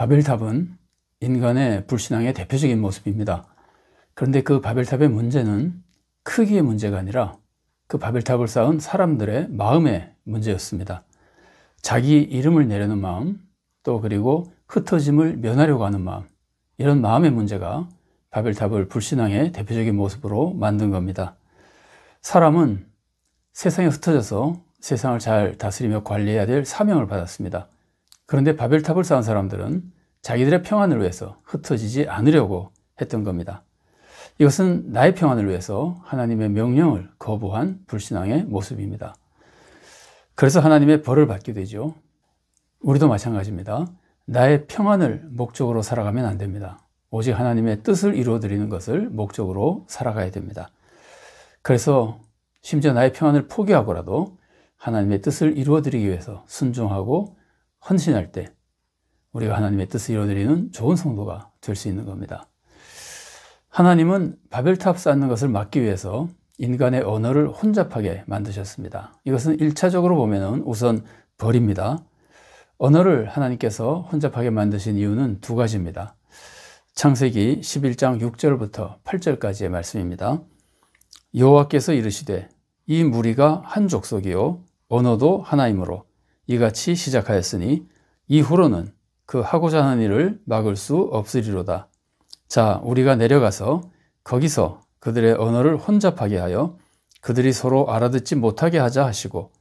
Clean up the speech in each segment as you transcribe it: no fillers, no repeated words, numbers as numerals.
바벨탑은 인간의 불신앙의 대표적인 모습입니다. 그런데 그 바벨탑의 문제는 크기의 문제가 아니라 그 바벨탑을 쌓은 사람들의 마음의 문제였습니다. 자기 이름을 내려는 마음, 또 그리고 흩어짐을 면하려고 하는 마음, 이런 마음의 문제가 바벨탑을 불신앙의 대표적인 모습으로 만든 겁니다. 사람은 세상에 흩어져서 세상을 잘 다스리며 관리해야 될 사명을 받았습니다. 그런데 바벨탑을 쌓은 사람들은 자기들의 평안을 위해서 흩어지지 않으려고 했던 겁니다. 이것은 나의 평안을 위해서 하나님의 명령을 거부한 불신앙의 모습입니다. 그래서 하나님의 벌을 받게 되죠. 우리도 마찬가지입니다. 나의 평안을 목적으로 살아가면 안 됩니다. 오직 하나님의 뜻을 이루어드리는 것을 목적으로 살아가야 됩니다. 그래서 심지어 나의 평안을 포기하고라도 하나님의 뜻을 이루어드리기 위해서 순종하고 헌신할 때 우리가 하나님의 뜻을 이루어드리는 좋은 성도가 될 수 있는 겁니다. 하나님은 바벨탑 쌓는 것을 막기 위해서 인간의 언어를 혼잡하게 만드셨습니다. 이것은 1차적으로 보면 우선 벌입니다. 언어를 하나님께서 혼잡하게 만드신 이유는 두 가지입니다. 창세기 11장 6절부터 8절까지의 말씀입니다. 여호와께서 이르시되 이 무리가 한 족속이요 언어도 하나이므로 이같이 시작하였으니 이후로는 그 하고자 하는 일을 막을 수 없으리로다. 자, 우리가 내려가서 거기서 그들의 언어를 혼잡하게 하여 그들이 서로 알아듣지 못하게 하자 하시고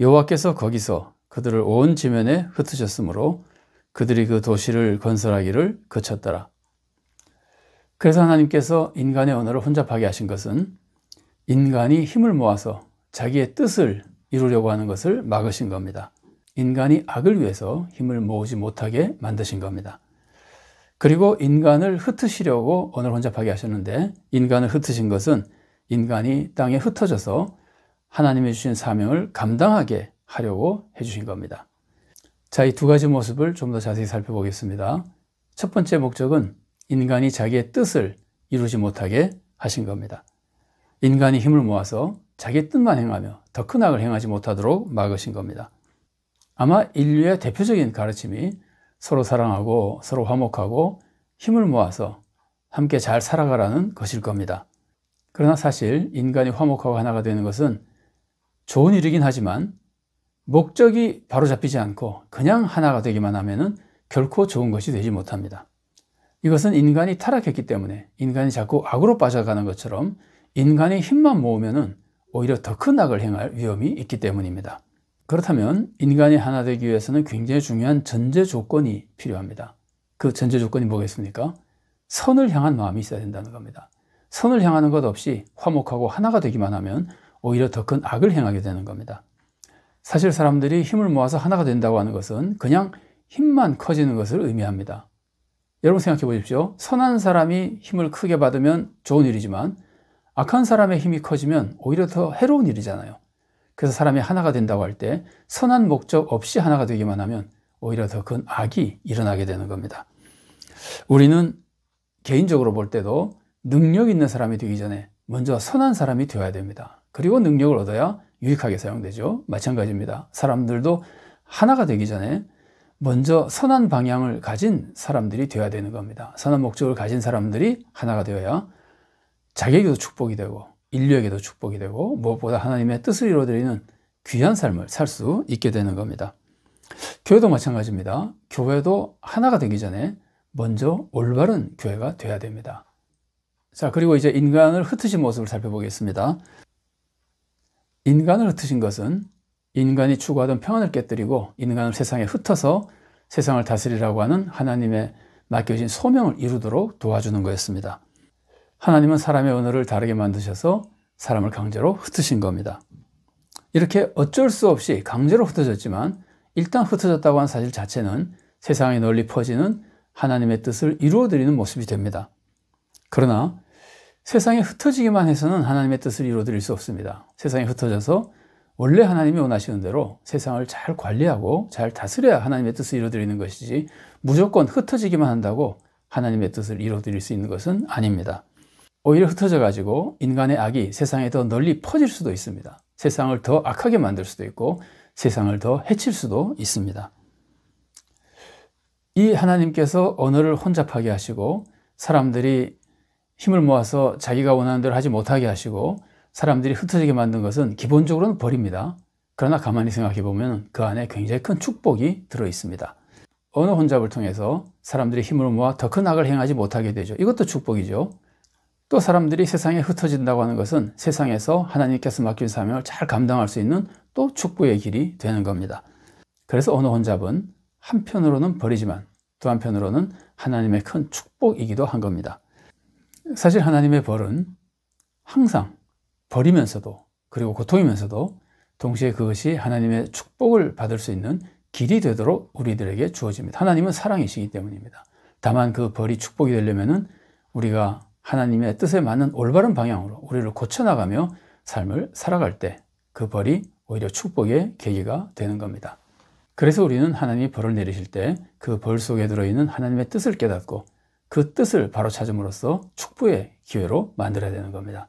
여호와께서 거기서 그들을 온 지면에 흩으셨으므로 그들이 그 도시를 건설하기를 그쳤더라. 그래서 하나님께서 인간의 언어를 혼잡하게 하신 것은 인간이 힘을 모아서 자기의 뜻을 이루려고 하는 것을 막으신 겁니다. 인간이 악을 위해서 힘을 모으지 못하게 만드신 겁니다. 그리고 인간을 흩으시려고 언어를 혼잡하게 하셨는데 인간을 흩으신 것은 인간이 땅에 흩어져서 하나님이 주신 사명을 감당하게 하려고 해주신 겁니다. 자, 이 두 가지 모습을 좀 더 자세히 살펴보겠습니다. 첫 번째 목적은 인간이 자기의 뜻을 이루지 못하게 하신 겁니다. 인간이 힘을 모아서 자기의 뜻만 행하며 더 큰 악을 행하지 못하도록 막으신 겁니다. 아마 인류의 대표적인 가르침이 서로 사랑하고 서로 화목하고 힘을 모아서 함께 잘 살아가라는 것일 겁니다. 그러나 사실 인간이 화목하고 하나가 되는 것은 좋은 일이긴 하지만 목적이 바로잡히지 않고 그냥 하나가 되기만 하면은 결코 좋은 것이 되지 못합니다. 이것은 인간이 타락했기 때문에 인간이 자꾸 악으로 빠져가는 것처럼 인간이 힘만 모으면은 오히려 더 큰 악을 행할 위험이 있기 때문입니다. 그렇다면 인간이 하나 되기 위해서는 굉장히 중요한 전제 조건이 필요합니다. 그 전제 조건이 뭐겠습니까? 선을 향한 마음이 있어야 된다는 겁니다. 선을 향하는 것 없이 화목하고 하나가 되기만 하면 오히려 더 큰 악을 행하게 되는 겁니다. 사실 사람들이 힘을 모아서 하나가 된다고 하는 것은 그냥 힘만 커지는 것을 의미합니다. 여러분 생각해 보십시오. 선한 사람이 힘을 크게 받으면 좋은 일이지만 악한 사람의 힘이 커지면 오히려 더 해로운 일이잖아요. 그래서 사람이 하나가 된다고 할 때 선한 목적 없이 하나가 되기만 하면 오히려 더 큰 악이 일어나게 되는 겁니다. 우리는 개인적으로 볼 때도 능력 있는 사람이 되기 전에 먼저 선한 사람이 되어야 됩니다. 그리고 능력을 얻어야 유익하게 사용되죠. 마찬가지입니다. 사람들도 하나가 되기 전에 먼저 선한 방향을 가진 사람들이 되어야 되는 겁니다. 선한 목적을 가진 사람들이 하나가 되어야 자기에게도 축복이 되고 인류에게도 축복이 되고 무엇보다 하나님의 뜻을 이루어드리는 귀한 삶을 살 수 있게 되는 겁니다. 교회도 마찬가지입니다. 교회도 하나가 되기 전에 먼저 올바른 교회가 돼야 됩니다. 자, 그리고 이제 인간을 흩으신 모습을 살펴보겠습니다. 인간을 흩으신 것은 인간이 추구하던 평안을 깨뜨리고 인간을 세상에 흩어서 세상을 다스리라고 하는 하나님의 맡겨진 소명을 이루도록 도와주는 거였습니다. 하나님은 사람의 언어를 다르게 만드셔서 사람을 강제로 흩으신 겁니다. 이렇게 어쩔 수 없이 강제로 흩어졌지만 일단 흩어졌다고 하는 사실 자체는 세상에 널리 퍼지는 하나님의 뜻을 이루어드리는 모습이 됩니다. 그러나 세상에 흩어지기만 해서는 하나님의 뜻을 이루어드릴 수 없습니다. 세상에 흩어져서 원래 하나님이 원하시는 대로 세상을 잘 관리하고 잘 다스려야 하나님의 뜻을 이루어드리는 것이지 무조건 흩어지기만 한다고 하나님의 뜻을 이루어드릴 수 있는 것은 아닙니다. 오히려 흩어져 가지고 인간의 악이 세상에 더 널리 퍼질 수도 있습니다. 세상을 더 악하게 만들 수도 있고 세상을 더 해칠 수도 있습니다. 이 하나님께서 언어를 혼잡하게 하시고 사람들이 힘을 모아서 자기가 원하는 대로 하지 못하게 하시고 사람들이 흩어지게 만든 것은 기본적으로는 벌입니다. 그러나 가만히 생각해 보면 그 안에 굉장히 큰 축복이 들어 있습니다. 언어 혼잡을 통해서 사람들이 힘을 모아 더 큰 악을 행하지 못하게 되죠. 이것도 축복이죠. 또 사람들이 세상에 흩어진다고 하는 것은 세상에서 하나님께서 맡긴 사명을 잘 감당할 수 있는 또 축복의 길이 되는 겁니다. 그래서 언어 혼잡은 한편으로는 벌이지만 또 한편으로는 하나님의 큰 축복이기도 한 겁니다. 사실 하나님의 벌은 항상 벌이면서도 그리고 고통이면서도 동시에 그것이 하나님의 축복을 받을 수 있는 길이 되도록 우리들에게 주어집니다. 하나님은 사랑이시기 때문입니다. 다만 그 벌이 축복이 되려면은 우리가 하나님의 뜻에 맞는 올바른 방향으로 우리를 고쳐나가며 삶을 살아갈 때 그 벌이 오히려 축복의 계기가 되는 겁니다. 그래서 우리는 하나님이 벌을 내리실 때 그 벌 속에 들어있는 하나님의 뜻을 깨닫고 그 뜻을 바로 찾음으로써 축복의 기회로 만들어야 되는 겁니다.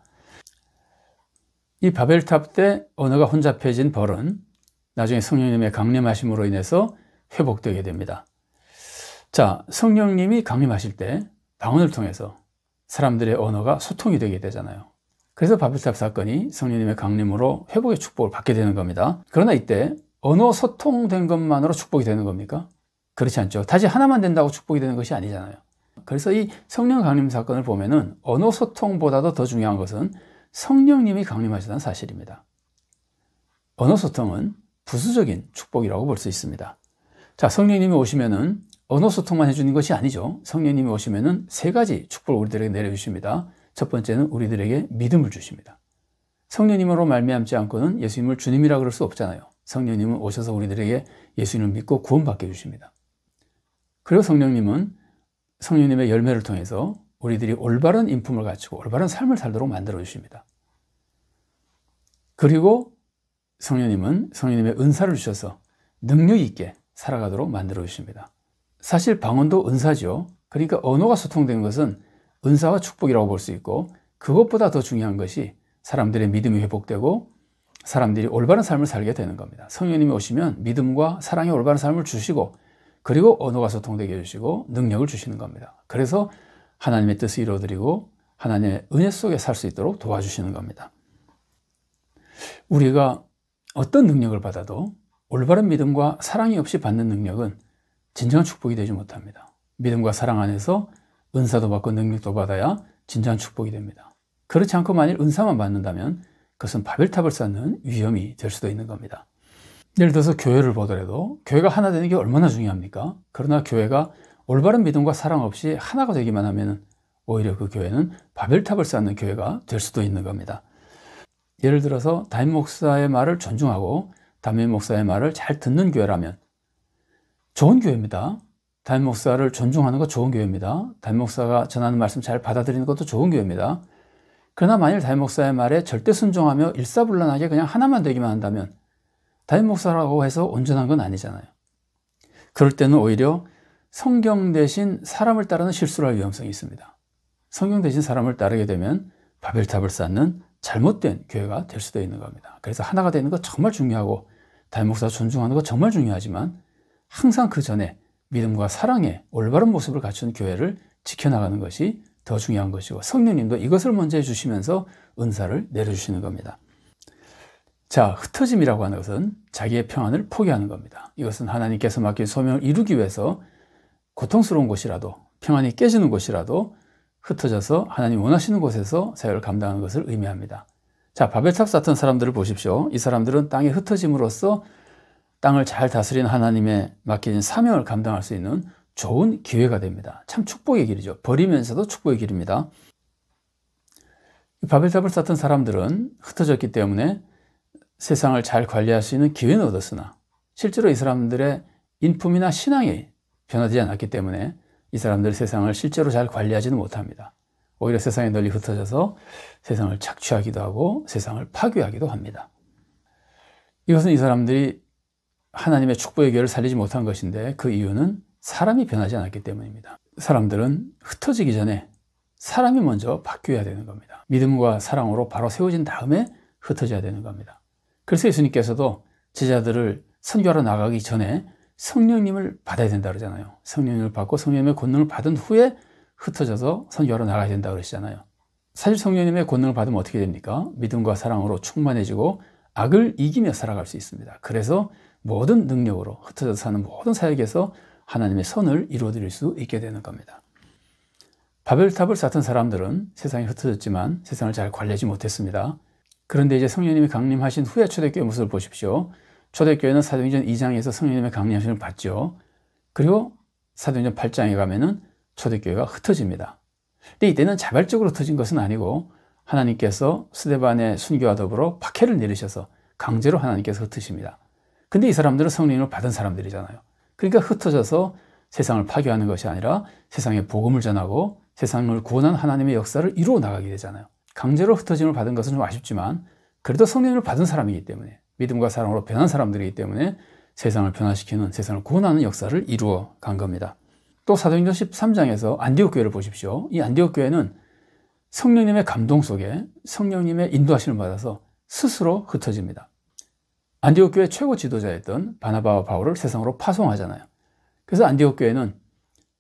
이 바벨탑 때 언어가 혼잡해진 벌은 나중에 성령님의 강림하심으로 인해서 회복되게 됩니다. 자, 성령님이 강림하실 때 방언을 통해서 사람들의 언어가 소통이 되게 되잖아요. 그래서 바벨탑 사건이 성령님의 강림으로 회복의 축복을 받게 되는 겁니다. 그러나 이때 언어 소통된 것만으로 축복이 되는 겁니까? 그렇지 않죠. 다시 하나만 된다고 축복이 되는 것이 아니잖아요. 그래서 이 성령 강림 사건을 보면은 언어 소통보다도 더 중요한 것은 성령님이 강림하시다는 사실입니다. 언어 소통은 부수적인 축복이라고 볼 수 있습니다. 자, 성령님이 오시면은 언어 소통만 해주는 것이 아니죠. 성령님이 오시면은 세 가지 축복을 우리들에게 내려주십니다. 첫 번째는 우리들에게 믿음을 주십니다. 성령님으로 말미암지 않고는 예수님을 주님이라 그럴 수 없잖아요. 성령님은 오셔서 우리들에게 예수님을 믿고 구원받게 해주십니다. 그리고 성령님은 성령님의 열매를 통해서 우리들이 올바른 인품을 갖추고 올바른 삶을 살도록 만들어 주십니다. 그리고 성령님은 성령님의 은사를 주셔서 능력 있게 살아가도록 만들어 주십니다. 사실 방언도 은사죠. 그러니까 언어가 소통된 것은 은사와 축복이라고 볼 수 있고 그것보다 더 중요한 것이 사람들의 믿음이 회복되고 사람들이 올바른 삶을 살게 되는 겁니다. 성령님이 오시면 믿음과 사랑의 올바른 삶을 주시고 그리고 언어가 소통되게 해주시고 능력을 주시는 겁니다. 그래서 하나님의 뜻을 이루어드리고 하나님의 은혜 속에 살 수 있도록 도와주시는 겁니다. 우리가 어떤 능력을 받아도 올바른 믿음과 사랑이 없이 받는 능력은 진정한 축복이 되지 못합니다. 믿음과 사랑 안에서 은사도 받고 능력도 받아야 진정한 축복이 됩니다. 그렇지 않고 만일 은사만 받는다면 그것은 바벨탑을 쌓는 위험이 될 수도 있는 겁니다. 예를 들어서 교회를 보더라도 교회가 하나 되는 게 얼마나 중요합니까? 그러나 교회가 올바른 믿음과 사랑 없이 하나가 되기만 하면 오히려 그 교회는 바벨탑을 쌓는 교회가 될 수도 있는 겁니다. 예를 들어서 담임 목사의 말을 존중하고 담임 목사의 말을 잘 듣는 교회라면 좋은 교회입니다. 담임 목사를 존중하는 거 좋은 교회입니다. 담임 목사가 전하는 말씀 잘 받아들이는 것도 좋은 교회입니다. 그러나 만일 담임 목사의 말에 절대 순종하며 일사불란하게 그냥 하나만 되기만 한다면 담임 목사라고 해서 온전한 건 아니잖아요. 그럴 때는 오히려 성경 대신 사람을 따르는 실수를 할 위험성이 있습니다. 성경 대신 사람을 따르게 되면 바벨탑을 쌓는 잘못된 교회가 될 수도 있는 겁니다. 그래서 하나가 되는 거 정말 중요하고 담임 목사 존중하는 거 정말 중요하지만 항상 그 전에 믿음과 사랑의 올바른 모습을 갖춘 교회를 지켜나가는 것이 더 중요한 것이고 성령님도 이것을 먼저 해주시면서 은사를 내려주시는 겁니다. 자, 흩어짐이라고 하는 것은 자기의 평안을 포기하는 겁니다. 이것은 하나님께서 맡긴 소명을 이루기 위해서 고통스러운 곳이라도 평안이 깨지는 곳이라도 흩어져서 하나님 원하시는 곳에서 사역을 감당하는 것을 의미합니다. 자, 바벨탑 쌓던 사람들을 보십시오. 이 사람들은 땅에 흩어짐으로써 땅을 잘 다스리는 하나님의 맡겨진 사명을 감당할 수 있는 좋은 기회가 됩니다. 참 축복의 길이죠. 버리면서도 축복의 길입니다. 바벨탑을 쌓던 사람들은 흩어졌기 때문에 세상을 잘 관리할 수 있는 기회는 얻었으나 실제로 이 사람들의 인품이나 신앙이 변화되지 않았기 때문에 이 사람들이 세상을 실제로 잘 관리하지는 못합니다. 오히려 세상에 널리 흩어져서 세상을 착취하기도 하고 세상을 파괴하기도 합니다. 이것은 이 사람들이 하나님의 축복의 기회를 살리지 못한 것인데 그 이유는 사람이 변하지 않았기 때문입니다. 사람들은 흩어지기 전에 사람이 먼저 바뀌어야 되는 겁니다. 믿음과 사랑으로 바로 세워진 다음에 흩어져야 되는 겁니다. 그래서 예수님께서도 제자들을 선교하러 나가기 전에 성령님을 받아야 된다 그러잖아요. 성령님을 받고 성령님의 권능을 받은 후에 흩어져서 선교하러 나가야 된다 그러시잖아요. 사실 성령님의 권능을 받으면 어떻게 됩니까? 믿음과 사랑으로 충만해지고 악을 이기며 살아갈 수 있습니다. 그래서 모든 능력으로 흩어져서 사는 모든 사역에서 하나님의 선을 이루어드릴 수 있게 되는 겁니다. 바벨탑을 쌓던 사람들은 세상에 흩어졌지만 세상을 잘 관리하지 못했습니다. 그런데 이제 성령님이 강림하신 후에 초대교회 모습을 보십시오. 초대교회는 사도행전 2장에서 성령님의 강림하심을 받죠. 그리고 사도행전 8장에 가면은 초대교회가 흩어집니다. 근데 이때는 자발적으로 흩어진 것은 아니고 하나님께서 스데반의 순교와 더불어 박해를 내리셔서 강제로 하나님께서 흩으십니다. 근데 이 사람들은 성령님을 받은 사람들이잖아요. 그러니까 흩어져서 세상을 파괴하는 것이 아니라 세상에 복음을 전하고 세상을 구원한 하나님의 역사를 이루어 나가게 되잖아요. 강제로 흩어짐을 받은 것은 좀 아쉽지만 그래도 성령을 받은 사람이기 때문에 믿음과 사랑으로 변한 사람들이기 때문에 세상을 변화시키는, 세상을 구원하는 역사를 이루어 간 겁니다. 또 사도행전 13장에서 안디옥 교회를 보십시오. 이 안디옥 교회는 성령님의 감동 속에 성령님의 인도하심을 받아서 스스로 흩어집니다. 안디옥 교회 최고 지도자였던 바나바와 바울을 세상으로 파송하잖아요. 그래서 안디옥 교회는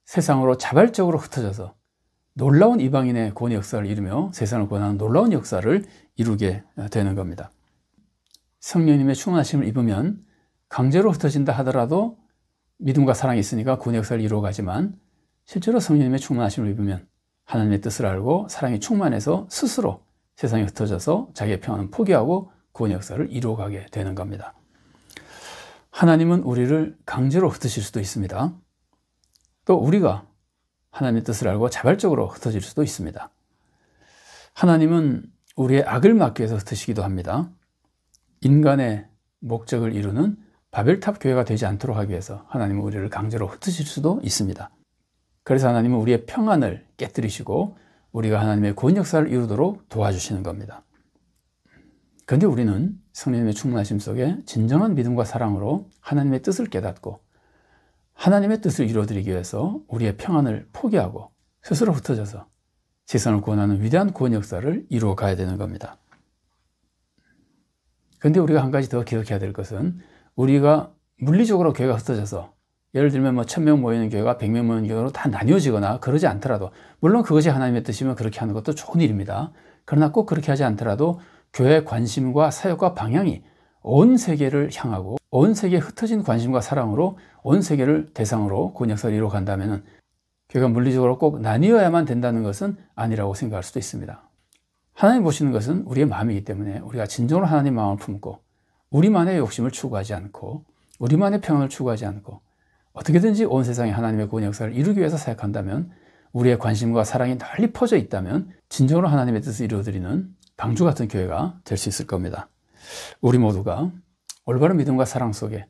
세상으로 자발적으로 흩어져서 놀라운 이방인의 구원의 역사를 이루며 세상을 구원하는 놀라운 역사를 이루게 되는 겁니다. 성령님의 충만하심을 입으면 강제로 흩어진다 하더라도 믿음과 사랑이 있으니까 구원의 역사를 이루어가지만 실제로 성령님의 충만하심을 입으면 하나님의 뜻을 알고 사랑이 충만해서 스스로 세상에 흩어져서 자기의 평안을 포기하고 구원의 역사를 이루어가게 되는 겁니다. 하나님은 우리를 강제로 흩으실 수도 있습니다. 또 우리가 하나님의 뜻을 알고 자발적으로 흩어질 수도 있습니다. 하나님은 우리의 악을 막기 위해서 흩으시기도 합니다. 인간의 목적을 이루는 바벨탑 교회가 되지 않도록 하기 위해서 하나님은 우리를 강제로 흩으실 수도 있습니다. 그래서 하나님은 우리의 평안을 깨뜨리시고 우리가 하나님의 구원 역사를 이루도록 도와주시는 겁니다. 그런데 우리는 성령님의 충만하심 속에 진정한 믿음과 사랑으로 하나님의 뜻을 깨닫고 하나님의 뜻을 이루어드리기 위해서 우리의 평안을 포기하고 스스로 흩어져서 세상을 구원하는 위대한 구원 역사를 이루어 가야 되는 겁니다. 그런데 우리가 한 가지 더 기억해야 될 것은 우리가 물리적으로 교회가 흩어져서 예를 들면 1000명 모이는 교회가 100명 모이는 교회로 다 나뉘어지거나 그러지 않더라도 물론 그것이 하나님의 뜻이면 그렇게 하는 것도 좋은 일입니다. 그러나 꼭 그렇게 하지 않더라도 교회의 관심과 사역과 방향이 온 세계를 향하고 온 세계에 흩어진 관심과 사랑으로 온 세계를 대상으로 구원 역사를 이루어 간다면 교회가 물리적으로 꼭 나뉘어야만 된다는 것은 아니라고 생각할 수도 있습니다. 하나님 보시는 것은 우리의 마음이기 때문에 우리가 진정으로 하나님 마음을 품고 우리만의 욕심을 추구하지 않고 우리만의 평안을 추구하지 않고 어떻게든지 온 세상에 하나님의 구원 역사를 이루기 위해서 사역한다면 우리의 관심과 사랑이 널리 퍼져 있다면 진정으로 하나님의 뜻을 이루어드리는 방주 같은 교회가 될 수 있을 겁니다. 우리 모두가 올바른 믿음과 사랑 속에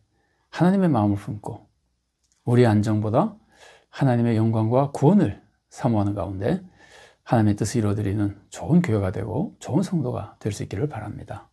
하나님의 마음을 품고 우리의 안정보다 하나님의 영광과 구원을 사모하는 가운데 하나님의 뜻을 이루어드리는 좋은 교회가 되고 좋은 성도가 될 수 있기를 바랍니다.